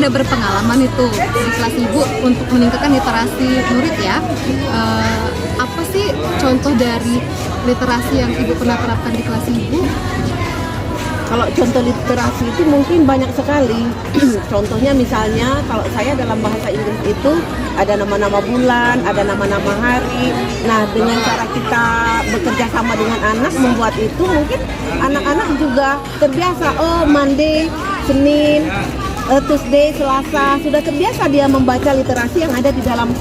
udah berpengalaman itu di kelas ibu untuk meningkatkan literasi murid ya. Apa sih contoh dari literasi yang ibu pernah terapkan di kelas ibu? Kalau contoh literasi itu mungkin banyak sekali. Contohnya misalnya kalau saya dalam bahasa Inggris itu ada nama-nama bulan, ada nama-nama hari. Nah, dengan cara kita bekerja sama dengan anak membuat itu, mungkin anak-anak juga terbiasa. Oh, Monday, Senin, Tuesday, Selasa, sudah terbiasa dia membaca literasi yang ada di dalam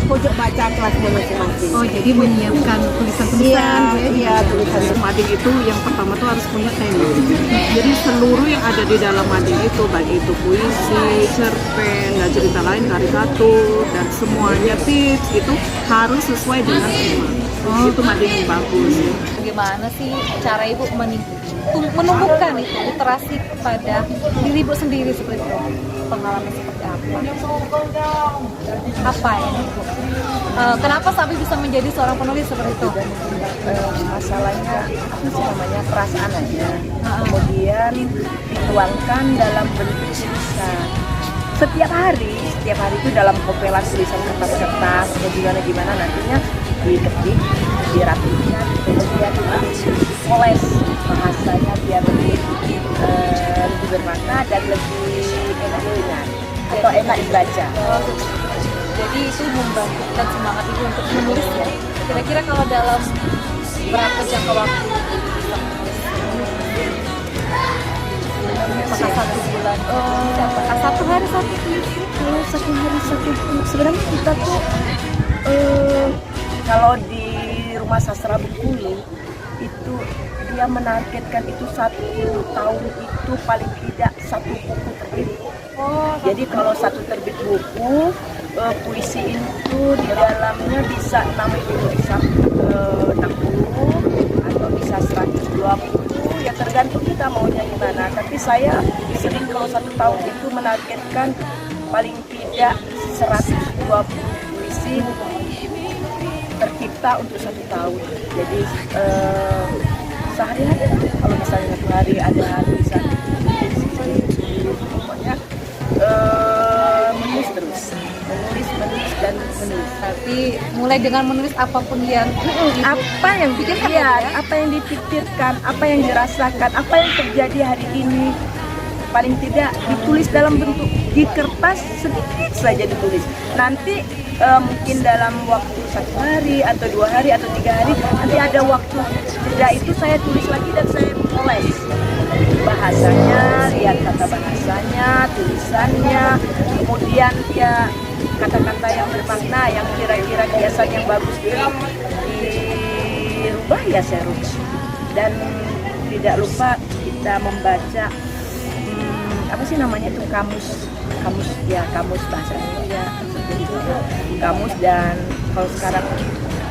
pojok baca kelasnya masing-masing. Oh, jadi menyiapkan tulisan-tulisan. Iya, tulisan. Mading itu yang pertama tuh harus punya tema. Jadi seluruh yang ada di dalam mading itu, baik itu puisi, cerpen, dan cerita lain, karikatur, dan semuanya tips itu harus sesuai dengan tema. Itu mading yang bagus. Bagaimana sih cara ibu menumbuhkan itu literasi kepada diri ibu sendiri seperti itu? Pengalaman seperti apa? Apa ya ibu? Kenapa sampai bisa menjadi seorang penulis seperti itu? Masalahnya apa sih namanya, perasaan aja. Kemudian dituangkan dalam bentuk tulisan. Setiap hari itu dalam kompilan tulisan kertas-kertas atau gimana nantinya diketik, dirapikan, kemudian ditulis bahasanya biar lebih bermakna dan lebih enak diingat atau enak dibaca. Jadi itu membangkitkan semangat ibu untuk menulis ya. Kira-kira kalau dalam berapa jangka waktu bisa menulis? Apakah 1 bulan? Apakah 1 hari 1 puisi? Kalau 1 hari 1 puisi, sebenarnya kita tuh kalau di Rumah Sastra Bengkulu itu dia menargetkan itu 1 tahun itu paling tidak 1 buku terbit. Jadi kalau 1 terbit buku, puisi itu di dalamnya bisa 60 atau bisa 120, ya tergantung kita maunya gimana. Tapi saya sering kalau 1 tahun itu menargetkan paling tidak 120 puisi tercipta untuk 1 tahun. Jadi sehari-hari kalau misalnya 1 hari ada tulisan, pokoknya menulis terus, menulis dan menulis. Tapi mulai dengan menulis apapun yang apa yang dipikirkan, apa yang dipikirkan, apa yang dirasakan, apa yang terjadi hari ini, paling tidak ditulis dalam bentuk di kertas, sedikit saja ditulis. Nanti mungkin dalam waktu 1 hari atau 2 hari atau 3 hari, nanti ada waktu jeda itu saya tulis lagi dan saya tulis bahasanya, lihat kata bahasanya, tulisannya, kemudian ya kata-kata yang bermakna, yang kira-kira kiasan yang bagus dirubah ya saya rubah. Dan tidak lupa kita membaca apa sih namanya itu, kamus bahasa Indonesia, kamus. Dan kalau sekarang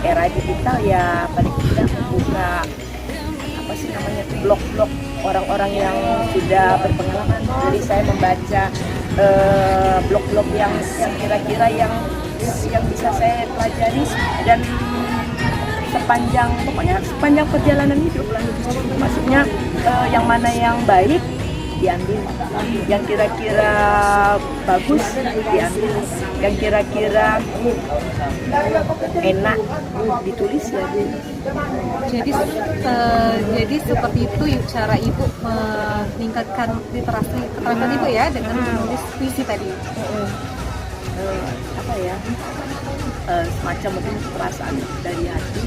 era digital ya paling tidak membuka apa sih namanya itu, blog-blog orang-orang yang sudah berpengalaman. Jadi saya membaca blog-blog yang kira-kira yang bisa saya pelajari, dan sepanjang perjalanan hidup lah. Maksudnya yang mana yang baik diambil, yang kira-kira bagus diambil, yang kira-kira enak ditulis ya. Jadi seperti itu cara ibu meningkatkan literasi keterampilan ibu ya dengan menulis puisi tadi. Semacam mungkin perasaan dari hati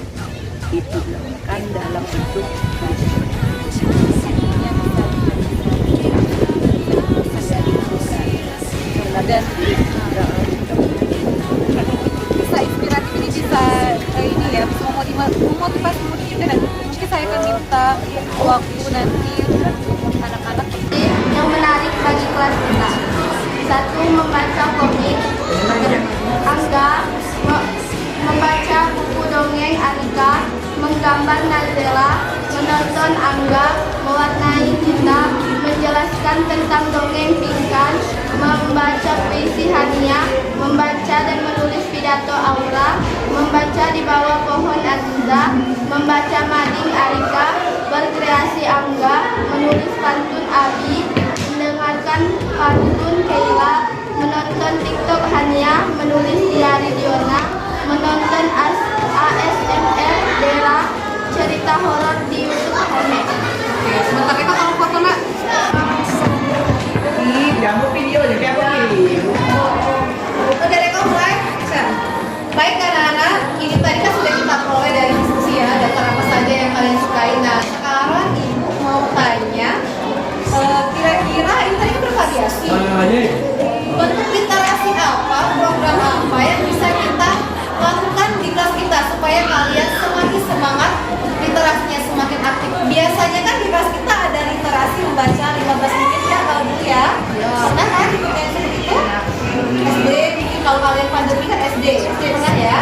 itu dilakukan dalam bentuk tulisan. Dan bisa inspiratif ini, bisa ini ya, bisa memotivasi murid juga. Dan mungkin saya akan minta waktu nanti untuk anak-anak yang menarik bagi kelas kita. 1. Membaca komik Angga, membaca buku dongeng Arika, menggambar Nazela, menonton Angga, mewarnai kita, menjelaskan tentang dongeng Pingkan, membaca puisi Hania, membaca dan menulis pidato Aura, membaca di bawah pohon Aziza, membaca mading Arika, berkreasi Angga, menulis pantun Abi, mendengarkan pantun Keila, saya menulis diari Diona, menonton ASMR Dera cerita horor di YouTube Home. Oke, sebentar Eko tolong foto nak. Udah Eko mulai. Baik anak-anak, ini tadi kan sudah kita peroleh dari diskusi ya, daftar apa saja yang kalian sukai. Nah, sekarang ibu mau tanya, kira-kira ini tadi kan bervariasi. Bentuk literasi apa, program apa yang bisa kita lakukan di kelas kita supaya kalian semakin semangat, literasinya semakin aktif. Biasanya kan di kelas kita ada literasi membaca 15 menit ya kalau dulu ya. Pernah kan dibikin seperti itu? SD bikin, kalau kalian pandemi kan SD pernah ya.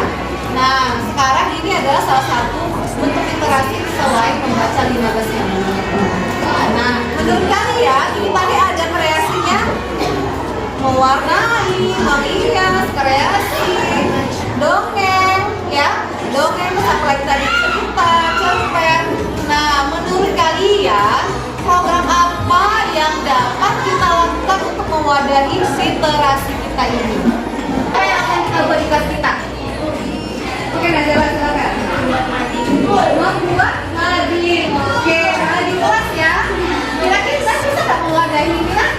Nah, sekarang ini adalah salah satu bentuk literasi selain membaca 15 menit. Nah, menurut kalian ini tadi ada kreasinya, mewarnai, menghias, kreasi, dongeng, ya, dongeng apa lagi tadi, cerita, cerpen. Nah, menurut kalian program apa yang dapat kita lakukan untuk mewadahi literasi kita ini? Apa yang akan kita buat di kelas kita? Oke, Najwa silakan. Membuat mading. Oke, nah di kelas ya. Kira-kira kita bisa nggak mewadahi ini kan?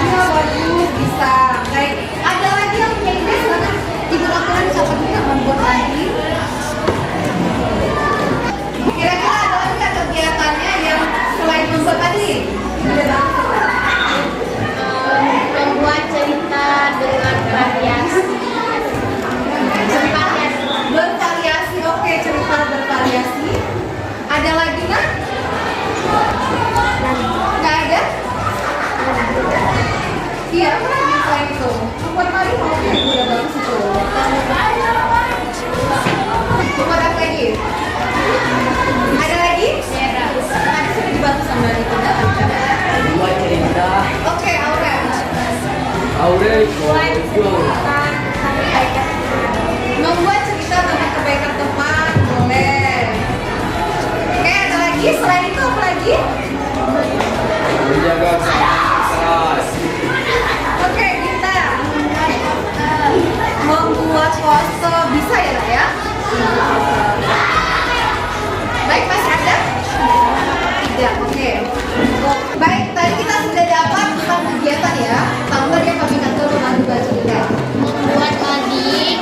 Ya, bagus, bisa. Baik, ada lagi yang punya ide, silakan. Ibu Lakukan bisa juga membuat mading. Kira-kira ada lagi nggak kegiatannya yang selain membuat mading? Membuat cerita dengan variasi. Bervariasi, oke, cerita bervariasi. Ada lagi nggak? Nggak ada? Iya, apa lagi selain itu? Membuat mading, oke, udah bagus itu. Membuat apa lagi? Ada lagi? Tadi sudah dibantu sama itu. Buat cerita Oke, Aurel. Membuat cerita tentang kebaikan teman, boleh. Oke, ada lagi? Selain itu apa lagi? menjaga keras. Oke, kita membuat poster, bisa ya Nak ya? Baik, masih ada? Tidak, oke. Baik, tadi kita sudah dapat tentang kegiatan ya. Tambah dia kami kantor membantu cerita. Membuat mading,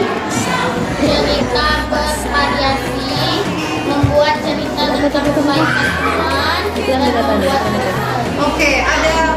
cerita bervariasi, membuat cerita tentang kebaikan teman, dan membuat Oke, ada